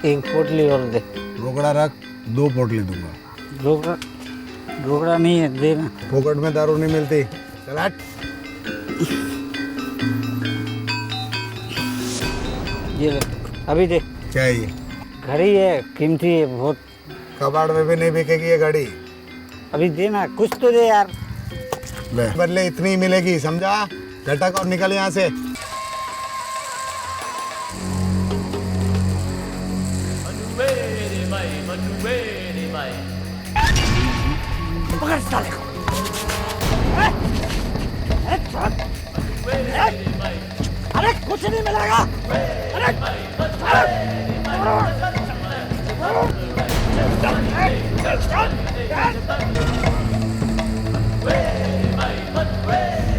एक पोटली और दे। रोकड़ा रख, 2 पोटली दूंगा। रोकड़ा नहीं है, देना। फोकट में दारू नहीं मिलती, चल हट। ये ले, अभी दे। क्या है ये? घड़ी है, कीमती है बहुत। कबाड़ में भी नहीं बिकेगी ये घड़ी। अभी देना, कुछ तो दे यार। ले बदले इतनी ही मिलेगी, समझा? झटक और निकल यहाँ से। पकड़ साले को। अरे कुछ नहीं मिलेगा।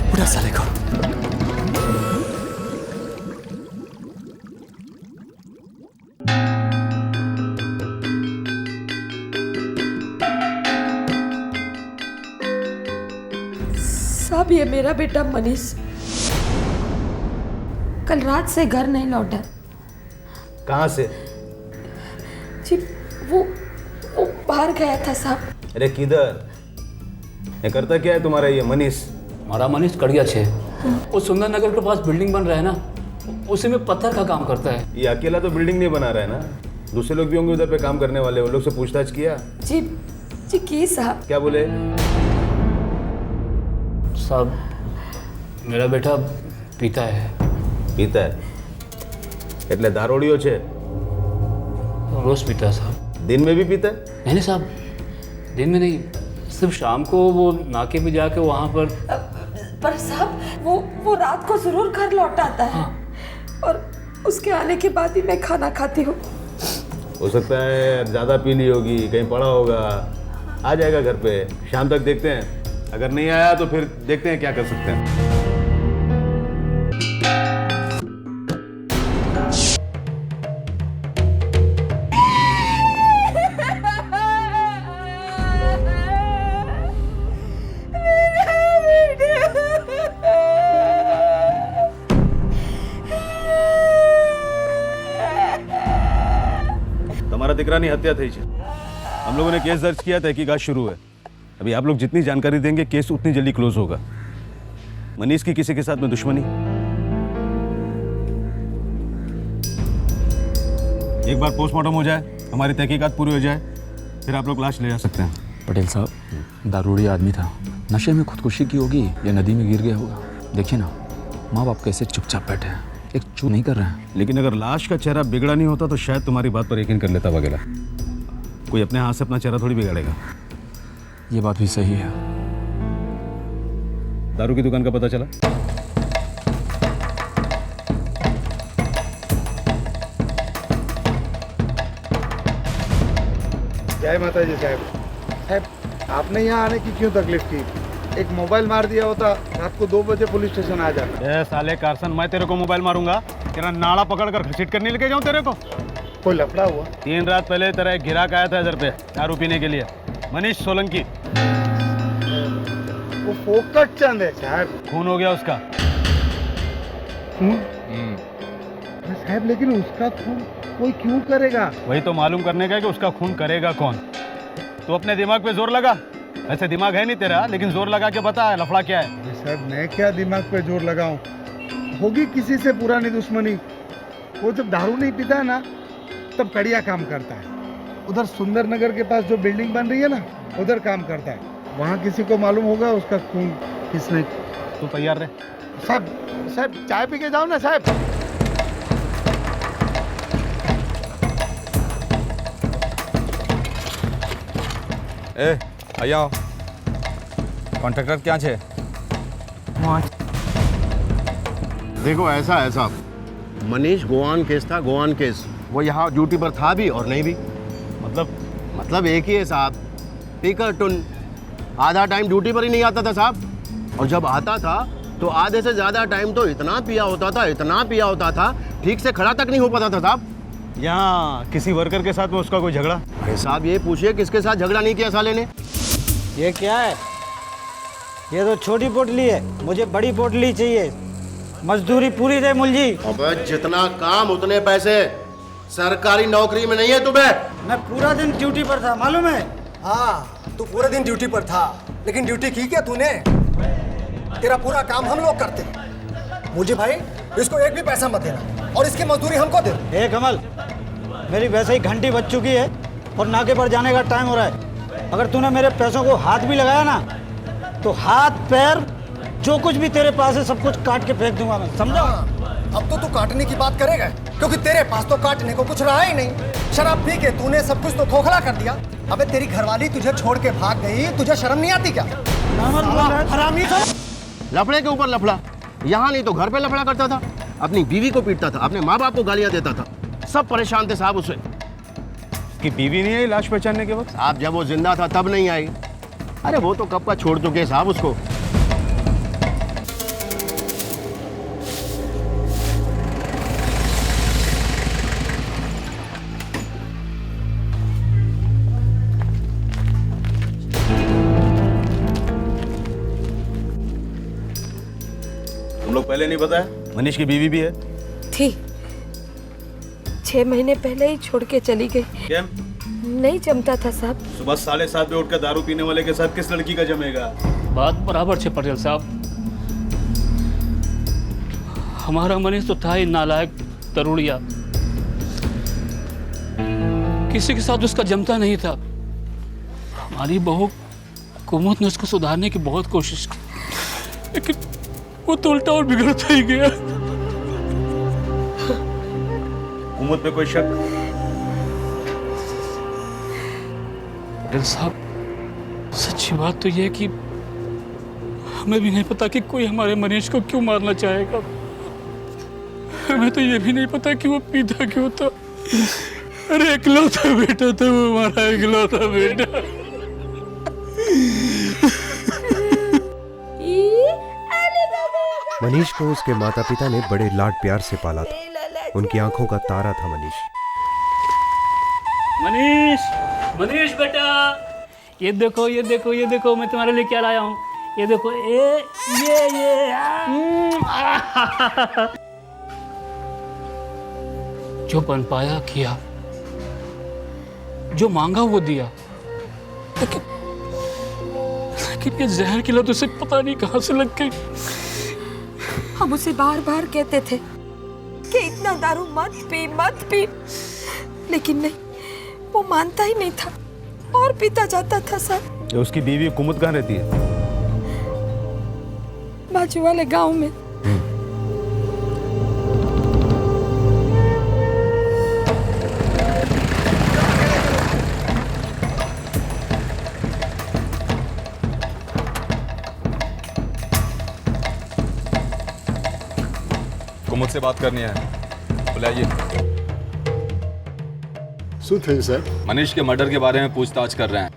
उड़ा साले को। साहब, ये मेरा बेटा मनीष कल रात से घर नहीं लौटा। कहाँ से? जी वो बाहर गया था साहब। अरे किधर? ये करता क्या है तुम्हारा ये मनीष? हमारा मनीष कड़िया 6 वो सुंदर नगर के पास बिल्डिंग बन रहा है ना, उसी में पत्थर का काम करता है। ये अकेला तो बिल्डिंग नहीं बना रहा है ना, दूसरे लोग भी होंगे उधर पे काम करने वाले। उन लोग से पूछताछ किया? जी की साहब। क्या बोले? साहब, मेरा बेटा पीता है। पीता है એટલે દારૂડિયો છે? रोज पीता है साहब। दिन में भी पीता है? नहीं साहब, दिन में नहीं, सिर्फ शाम को वो नाके पे जाके वहाँ पर साहब वो रात को जरूर घर लौट आता है। और उसके आने के बाद ही मैं खाना खाती हूँ। हो सकता है ज़्यादा पी ली होगी, कहीं पड़ा होगा, आ जाएगा घर पे। शाम तक देखते हैं, अगर नहीं आया तो फिर देखते हैं क्या कर सकते हैं। તમારા દીકરાની હત્યા થઈ છે। हम लोगों ने केस दर्ज किया, तहकीकात शुरू है। अभी आप लोग जितनी जानकारी देंगे केस उतनी जल्दी क्लोज होगा। मनीष की किसी के साथ में दुश्मनी? एक बार पोस्टमार्टम हो जाए, हमारी तहकीकात पूरी हो जाए, फिर आप लोग लाश ले जा सकते हैं। पटेल साहब, दारूड़ी आदमी था, नशे में खुदकुशी की होगी या नदी में गिर गया होगा। देखिए ना, माँ बाप कैसे चुपचाप बैठे हैं, एक चू नहीं कर रहे हैं। लेकिन अगर लाश का चेहरा बिगड़ा नहीं होता तो शायद तुम्हारी बात पर यकीन कर लेता वगैरह। कोई अपने हाथ से अपना चेहरा थोड़ी बिगाड़ेगा। ये बात भी सही है। दारू की दुकान का पता चला? जय माता जी। साहब, आपने यहाँ आने की क्यों तकलीफ की? एक मोबाइल मार दिया होता, रात को 2 बजे पुलिस स्टेशन आ जाता। साले कारसन, मैं तेरे को मोबाइल मारूंगा? तेरा नाड़ा पकड़ कर घसीट कर नहीं लेके जाऊं तेरे को? कोई लफड़ा हुआ? 3 रात पहले तेरा एक गिराक आया था इधर पे दारू पीने के लिए, मनीष सोलंकी। वो फोकट चंद है साहब। खून हो गया उसका। खून? साहब, लेकिन उसका खून कोई क्यों करेगा? वही तो मालूम करने का है कि उसका खून करेगा कौन। तो अपने दिमाग पे जोर लगा। ऐसे दिमाग है नहीं तेरा, लेकिन जोर लगा के बता लफड़ा क्या है। साहब, मैं क्या दिमाग पे जोर लगाऊं? होगी किसी से पुरानी दुश्मनी। वो जब दारू नहीं पीता है ना, तब कड़िया काम करता है। उधर सुंदर नगर के पास जो बिल्डिंग बन रही है ना, उधर काम करता है। वहाँ किसी को मालूम होगा उसका खून किसने। तू तैयार रहे। साहब चाय पी के जाओ ना साहब। ए आया कॉन्ट्रैक्टर क्या छे? देखो ऐसा है साहब, मनीष गोवान केस था, गोवान केस। वो यहाँ ड्यूटी पर था भी और नहीं भी। मतलब एक ही है साहब, पीकर टुन। आधा टाइम ड्यूटी पर ही नहीं आता था साहब, और जब आता था तो आधे से ज़्यादा टाइम तो इतना पिया होता था, ठीक से खड़ा तक नहीं हो पाता था साहब। यहाँ किसी वर्कर के साथ में उसका कोई झगड़ा? अरे साहब, ये पूछिए किसके साथ झगड़ा नहीं किया साले ने। ये क्या है? ये तो छोटी पोटली है, मुझे बड़ी पोटली चाहिए। मजदूरी पूरी दे मुलजी। अबे जितना काम उतने पैसे। सरकारी नौकरी में नहीं है तुम्हें। मैं पूरा दिन ड्यूटी पर था, मालूम है? हाँ, तू पूरे दिन ड्यूटी पर था, लेकिन ड्यूटी की क्या तूने? तेरा पूरा काम हम लोग करते हैं। मुझे भाई इसको एक भी पैसा मत देना और इसकी मजदूरी हमको दे। ए कमल, मेरी वैसे ही घंटी बज चुकी है और नाके पर जाने का टाइम हो रहा है। अगर तूने मेरे पैसों को हाथ भी लगाया ना, तो हाथ पैर जो कुछ भी तेरे पास है सब कुछ काट के फेंक दूंगा मैं, समझा? अब तो तू काटने की बात करेगा, क्योंकि तेरे पास तो काटने को कुछ रहा ही नहीं। शराब पी के तूने सब कुछ तो खोखला कर दिया। अबे तेरी घरवाली तुझे छोड़ के भाग गई, तुझे शर्म नहीं आती क्या? हरामी सा। लफड़े के ऊपर लफड़ा, यहाँ नहीं तो घर पे लफड़ा करता था, अपनी बीवी को पीटता था, अपने माँ बाप को गालियाँ देता था। सब परेशान थे साहब उससे। कि बीवी नहीं आई लाश पहचानने के वक्त? साहब जब वो जिंदा था तब नहीं आई। अरे वो तो कब का छोड़ चुके साहब उसको। तुम लोग पहले नहीं बताया मनीष की बीवी भी है? थी, 6 महीने पहले ही छोड़ के चली गई। क्या? नहीं जमता था साहब। सुबह 7:30 पे उठकर दारू पीने वाले के साथ किस लड़की का जमेगा? बात बराबर छे पटेल साहब। हमारा मनीष तो था ही नालायक तरुड़िया, किसी के साथ उसका जमता नहीं था। हमारी बहू कुमुद ने उसको सुधारने की बहुत कोशिश की, लेकिन वो तो उल्टा और बिगड़ता ही गया। कुमुद पे कोई शक? पटेल साहब, सच्ची बात तो यह है कि हमें भी नहीं पता कि कोई हमारे मनीष को क्यों मारना चाहेगा। हमें तो ये भी नहीं पता कि वो पीता क्यों था। अरे इकलौता बेटा था वो, हमारा इकलौता बेटा। मनीष को उसके माता पिता ने बड़े लाड प्यार से पाला था। उनकी आंखों का तारा था मनीष। मनीष, मनीष बेटा, ये देखो ये देखो ये देखो, मैं तुम्हारे लिए क्या लाया हूँ। ये देखो, ये जो बन पाया किया, जो मांगा वो दिया, लेकिन ये जहर की लत उसे पता नहीं कहां से लग गई। हम उसे बार बार कहते थे कि इतना दारू मत पी, लेकिन नहीं, वो मानता ही नहीं था और पीता जाता था सर। उसकी बीवी कुमुद कहाँ रहती है? बाजू वाले गांव में। कुमुद से बात करनी है, बुलाइए। सुन थे सर, मनीष के मर्डर के बारे में पूछताछ कर रहे हैं।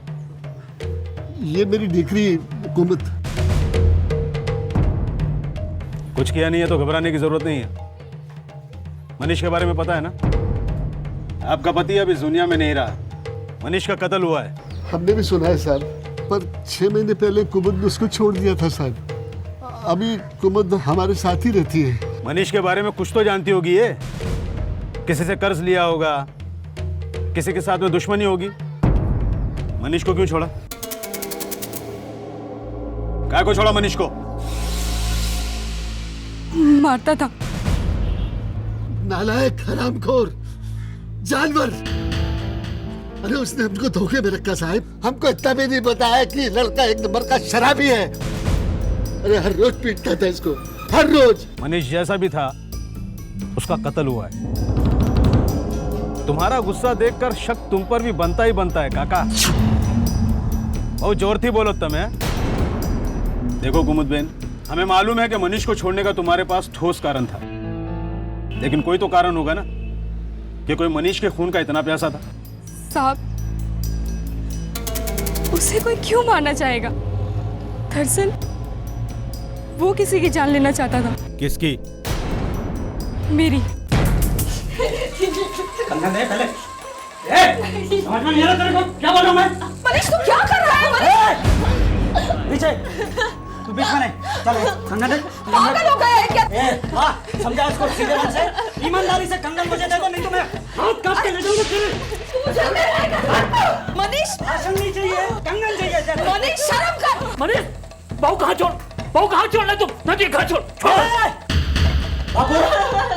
ये मेरी दीकरी कुमुद। कुछ किया नहीं है तो घबराने की जरूरत नहीं है। मनीष के बारे में पता है ना? आपका पति अब इस दुनिया में नहीं रहा, मनीष का कत्ल हुआ है। हमने भी सुना है सर, पर 6 महीने पहले कुमुद ने उसको छोड़ दिया था सर। अभी कुमुद हमारे साथ ही रहती है। मनीष के बारे में कुछ तो जानती होगी ये। किसी से कर्ज लिया होगा, किसी के साथ में दुश्मनी होगी। मनीष को क्यों छोड़ा? काय को छोड़ा मनीष को? मारता था। नालायक, हरामखोर, जानवर। अरे उसने हमको धोखे में रखा साहब। हमको इतना भी नहीं बताया कि लड़का एक नंबर का शराबी है। अरे हर रोज पीटता था इसको, हर रोज। मनीष जैसा भी था उसका कत्ल हुआ है। तुम्हारा गुस्सा देखकर शक तुम पर भी बनता ही बनता है काका। बहुत जोर थी बोलो तुम्हें। देखो कुमुद बेन, हमें मालूम है कि मनीष को छोड़ने का तुम्हारे पास ठोस कारण था, लेकिन कोई तो कारण होगा ना कि कोई मनीष के खून का इतना प्यासा था। साहब, उसे कोई क्यों मारना चाहेगा? दरअसल वो किसी की जान लेना चाहता था। किसकी? मेरी। कंधा दे पहले। समझ में नहीं आ रहा तेरे को? क्या बोल रहा हूं मैं? मनीष तू क्या कर रहा है? पीछे तू बीच में नहीं, चल कंगन पागल हो गया है क्या? वाह, समझा इसको सीधे मन से, ईमानदारी से कंगन मुझे दे दो, नहीं तो मैं हाथ काट के ले जाऊंगा तेरे। मनीष, भाषण नहीं चाहिए, कंगन चाहिए तेरे। मनीष शर्म कर। मनीष, बहू कहाँ छोड़, बहू कहाँ छोड़ना तुम? नदी कहाँ छोड़? बाबू,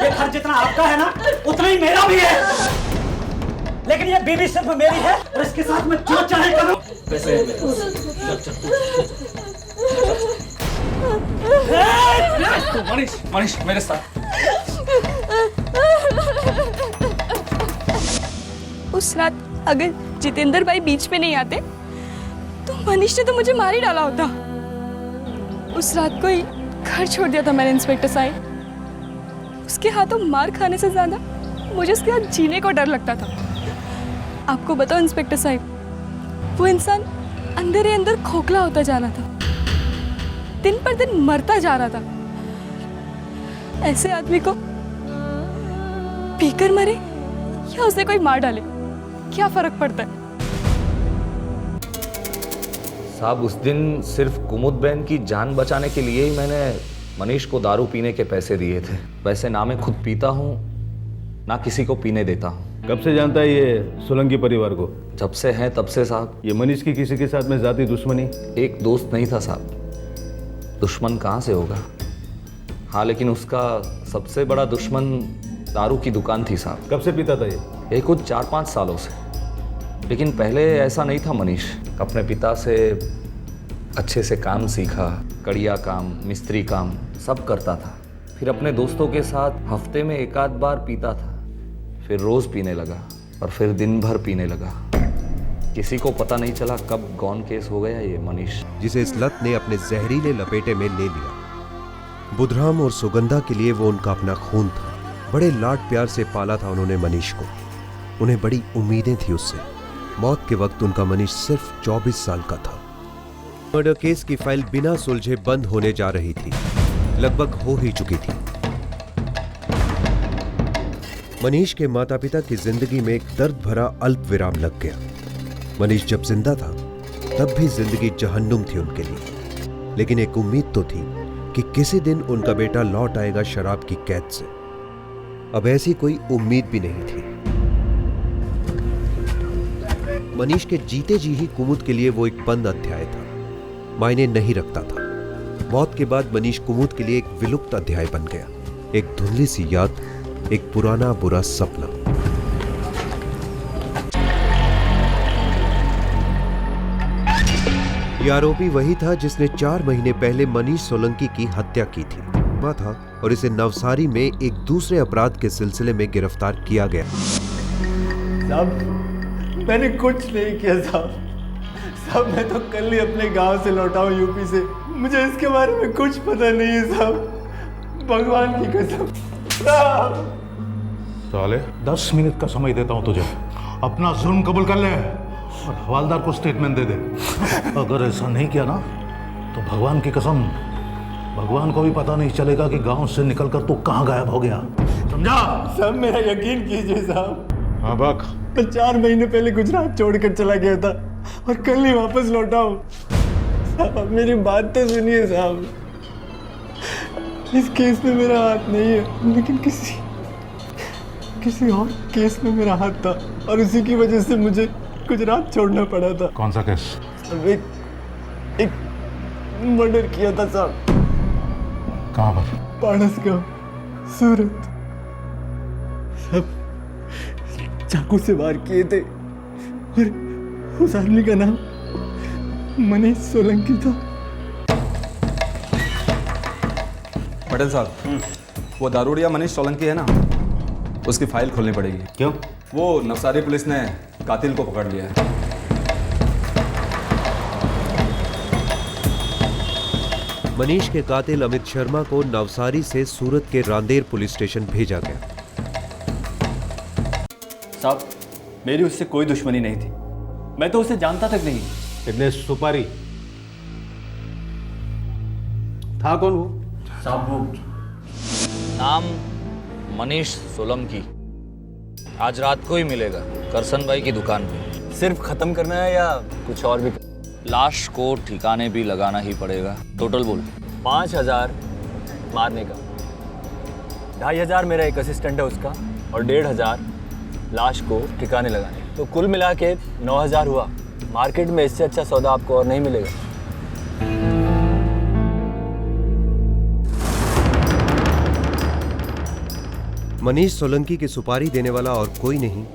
ये घर जितना आपका है ना, उतना ही मेरा भी है। लेकिन ये बीवी सिर्फ मेरी है और इसके साथ मैं जो चाहे करूं। मनीष, मनीष मेरे साथ। उस रात अगर जितेंद्र भाई बीच में नहीं आते तो मनीष ने तो मुझे मार ही डाला होता। उस रात को ही घर छोड़ दिया था मैंने इंस्पेक्टर साहब। उसके हाथों मार खाने से ज्यादा मुझे उसके हाथ जीने को डर लगता था। आपको बताओ इंस्पेक्टर साहब, वो इंसान अंदर ही अंदर खोखला होता जा रहा था, दिन पर दिन मरता जा रहा था। ऐसे आदमी को पीकर मरे या उसे कोई मार डाले, क्या फर्क पड़ता है? साहब, उस दिन सिर्फ कुमुद बहन की जान बचाने के लिए ही मैंने मनीष को दारू पीने के पैसे दिए थे। वैसे ना मैं खुद पीता हूँ ना किसी को पीने देता हूँ। कब से जानता है ये सोलंकी परिवार को? जब से है तब से साहब। ये मनीष की किसी के साथ में जाती दुश्मनी? एक दोस्त नहीं था साहब, दुश्मन कहाँ से होगा। हाँ, लेकिन उसका सबसे बड़ा दुश्मन दारू की दुकान थी साहब। कब से पीता था ये? कुछ 4-5 सालों से। लेकिन पहले ऐसा नहीं था। मनीष अपने पिता से अच्छे से काम सीखा, कड़िया काम, मिस्त्री काम सब करता था। फिर अपने दोस्तों के साथ हफ्ते में 1 आध बार पीता था, फिर रोज पीने लगा और फिर दिन भर पीने लगा। किसी को पता नहीं चला कब गौन केस हो गया ये मनीष, जिसे इस लत ने अपने जहरीले लपेटे में ले लिया। बुधराम और सुगंधा के लिए वो उनका अपना खून था। बड़े लाड प्यार से पाला था उन्होंने मनीष को। उन्हें बड़ी उम्मीदें थी उससे। मौत के वक्त उनका मनीष सिर्फ 24 साल का था। मर्डर केस की फाइल बिना सुलझे बंद होने जा रही थी, लगभग हो ही चुकी थी। मनीष के माता पिता की जिंदगी में एक दर्द भरा अल्प विराम लग गया। मनीष जब जिंदा था तब भी जिंदगी जहन्नुम थी उनके लिए, लेकिन एक उम्मीद तो थी कि किसी दिन उनका बेटा लौट आएगा शराब की कैद से। अब ऐसी कोई उम्मीद भी नहीं थी। मनीष के जीते जी ही कुमुद के लिए वो एक बंद अध्याय था, मायने नहीं रखता था। मौत के बाद मनीष कुमुद के लिए एक विलुप्त अध्याय बन गया, एक धुंधली सी याद, एक पुराना बुरा सपना। ये आरोपी वही था जिसने 4 महीने पहले मनीष सोलंकी की हत्या की थी था और इसे नवसारी में एक दूसरे अपराध के सिलसिले में गिरफ्तार किया गया। साहब, मैंने कुछ नहीं किया साहब। मैं तो कल ही अपने गांव से लौटा हूं यूपी से। मुझे इसके बारे में कुछ पता नहीं है साहब, भगवान की कसम। साले 10 मिनट का समय देता हूं तुझे, अपना जुर्म कबूल कर ले और हवालदार को स्टेटमेंट दे दे। अगर ऐसा नहीं किया ना तो भगवान की कसम, भगवान को भी पता नहीं चलेगा कि गांव से निकलकर तू कहां गायब हो गया, समझा? साहब मेरा यकीन कीजिए साहब। हाँ बक। मैं 4 महीने पहले गुजरात छोड़कर चला गया था और कल ही वापस लौटा हूँ। साहब अब मेरी बात तो सुनिए साहब। इस केस में मेरा हाथ नहीं है, लेकिन किसी और केस में मेरा हाथ था और उसी की वजह से मुझे गुजरात छोड़ना पड़ा था। कौन सा केस? एक मर्डर किया था साहब। कहाँ पर? पारस गांव, सूरत। सब चाकू से वार किए थे और उस आदमी का नाम मनीष सोलंकी था। पटेल साहब, वो दारूडिया मनीष सोलंकी है ना, उसकी फाइल खोलनी पड़ेगी। क्यों? वो नवसारी पुलिस ने कातिल को पकड़ लिया है। मनीष के कातिल अमित शर्मा को नवसारी से सूरत के रांदेर पुलिस स्टेशन भेजा गया। साहब मेरी उससे कोई दुश्मनी नहीं थी, मैं तो उसे जानता तक नहीं। इतने सुपारी था कौन वो? साहब वो नाम मनीष सोलंकी। आज रात को ही मिलेगा करसन भाई की दुकान पे। सिर्फ खत्म करना है या कुछ और भी? लाश को ठिकाने भी लगाना ही पड़ेगा। टोटल बोल। 5,000 मारने का, 2,500 मेरा एक असिस्टेंट है उसका, और 1,500 लाश को ठिकाने लगाने, तो कुल मिला के 9,000 हुआ। मार्केट में इससे अच्छा सौदा आपको और नहीं मिलेगा। मनीष सोलंकी की सुपारी देने वाला और कोई नहीं,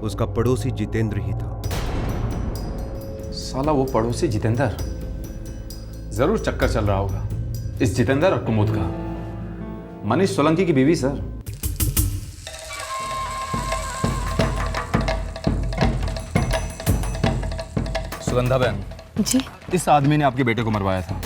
उसका पड़ोसी जितेंद्र ही था। साला वो पड़ोसी जितेंद्र जरूर चक्कर चल रहा होगा इस जितेंद्र और कुमुद का। मनीष सोलंकी की बीवी सर। सुगंधा बहन जी। इस आदमी ने आपके बेटे को मरवाया था।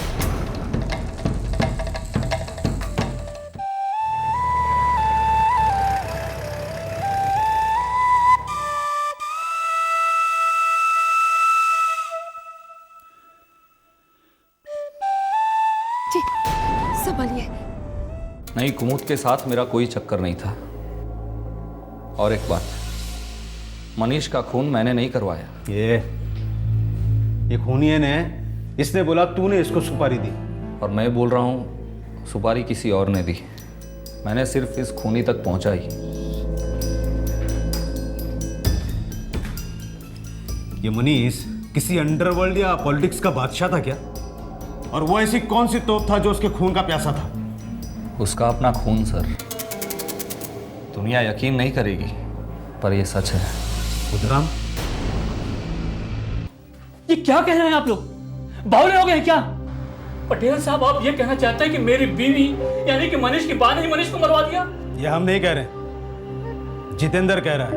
जी संभालिए। नहीं, कुमुद के साथ मेरा कोई चक्कर नहीं था। और एक बात, मनीष का खून मैंने नहीं करवाया। ये खूनिए ने, इसने बोला तूने इसको सुपारी दी। और मैं बोल रहा हूँ सुपारी किसी और ने दी। मैंने सिर्फ इस खूनी तक पहुंचा ही। ये मनीष किसी अंडरवर्ल्ड या पॉलिटिक्स का बादशाह था क्या? और वो ऐसी कौन सी तोप था जो उसके खून का प्यासा था? उसका अपना खून सर। दुनिया यकीन नहीं करेगी पर ये सच है। बुधराम, ये क्या कह रहे हैं आप लोग? बावले हो गए हैं क्या? पटेल साहब, आप ये कहना चाहते हैं कि मेरी बीवी यानी कि मनीष की बात ने मनीष को मरवा दिया? ये हम नहीं कह रहे, जितेंद्र कह रहा है।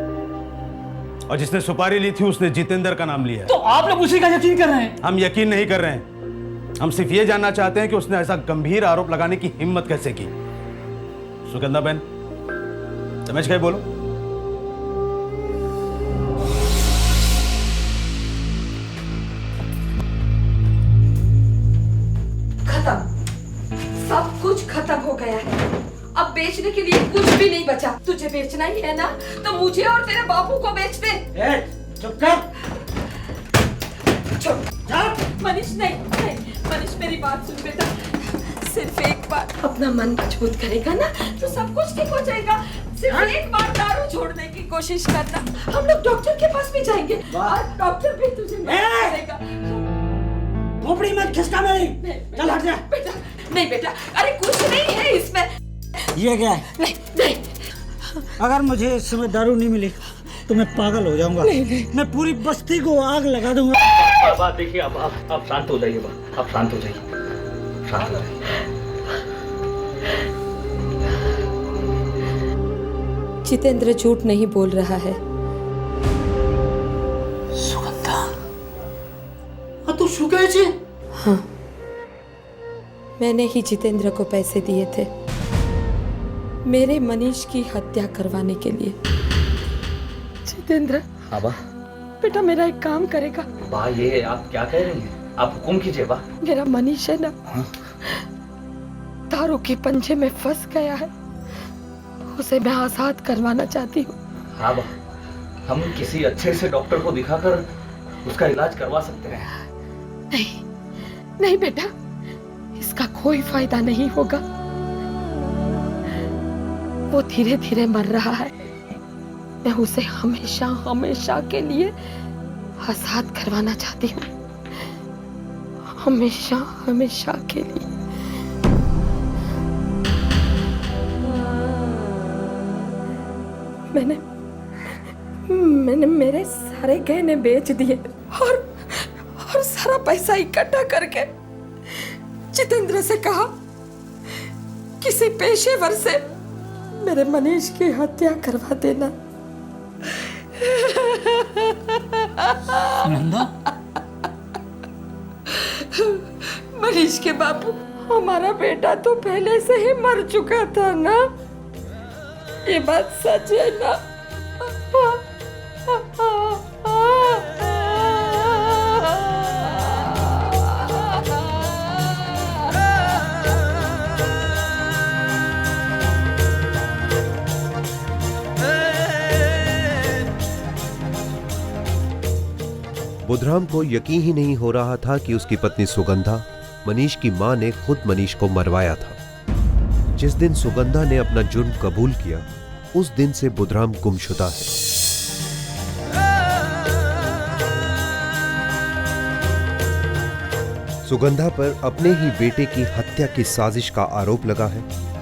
और जिसने सुपारी ली थी उसने जितेंद्र का नाम लिया। तो आप लोग उसी का यकीन कर रहे हैं? हम यकीन नहीं कर रहे हैं, हम सिर्फ ये जानना चाहते हैं कि उसने ऐसा गंभीर आरोप लगाने की हिम्मत कैसे की। सुगंधा बहन, समझ गए? बोलो। सब कुछ खत्म हो गया है। अब बेचने के लिए कुछ भी नहीं बचा। तुझे बेचना ही है ना, तो मुझे और तेरे बापू को बेच दे। चुप कर। चुप। मनीष नहीं, मनीष मेरी बात सुन बेटा। सिर्फ एक बार अपना मन मजबूत करेगा ना तो सब कुछ ठीक हो जाएगा। सिर्फ एक बार दारू छोड़ने की कोशिश करना। हम लोग डॉक्टर के पास भी जाएंगे और डॉक्टर भी तुझे मदद करेगा। खोपड़ी मत खिसका मेरी। चल हट जा। बेटा नहीं बेटा, अरे कुछ नहीं है इसमें। ये क्या है? नहीं नहीं, अगर मुझे इस समय दारू नहीं मिली तो मैं पागल हो जाऊंगा। मैं पूरी बस्ती को आग लगा दूंगा। बात देखिए, आप शांत हो जाइए। आप शांत हो जाइए, शांत हो जाइए। जितेंद्र झूठ नहीं बोल रहा है। सुगंधा, तू शुक्र जी। हाँ, मैंने ही जितेंद्र को पैसे दिए थे मेरे मनीष की हत्या करवाने के लिए। जितेंद्र। हाँ बा। बेटा मेरा एक काम करेगा? बा, ये आप क्या कह रही हैं? आप हुक्म कीजिए बा। मेरा मनीष है ना, दारू के पंजे में फंस गया है। उसे मैं आजाद करवाना चाहती हूँ। हाँ बा, हम किसी अच्छे से डॉक्टर को दिखाकर उसका इलाज करवा सकते हैं। नहीं नहीं बेटा, इसका कोई फायदा नहीं होगा। वो धीरे धीरे मर रहा है। मैं उसे हमेशा हमेशा के लिए आजाद करवाना चाहती हूँ। हमेशा हमेशा के लिए। मैंने मेरे सारे गहने बेच दिए और सारा पैसा इकट्ठा करके जितेंद्र से कहा किसी पेशेवर से मेरे मनीष की हत्या करवा देना। मनीष के बापू, हमारा बेटा तो पहले से ही मर चुका था ना, ये बात सच है ना? बुधराम बुधराम को यकीन ही नहीं हो रहा था कि उसकी पत्नी सुगंधा, मनीष की मां ने खुद मनीष को मरवाया था। जिस दिन सुगंधा ने अपना जुर्म कबूल किया, उस दिन से बुधराम गुमशुदा है। सुगंधा पर अपने ही बेटे की हत्या की साजिश का आरोप लगा है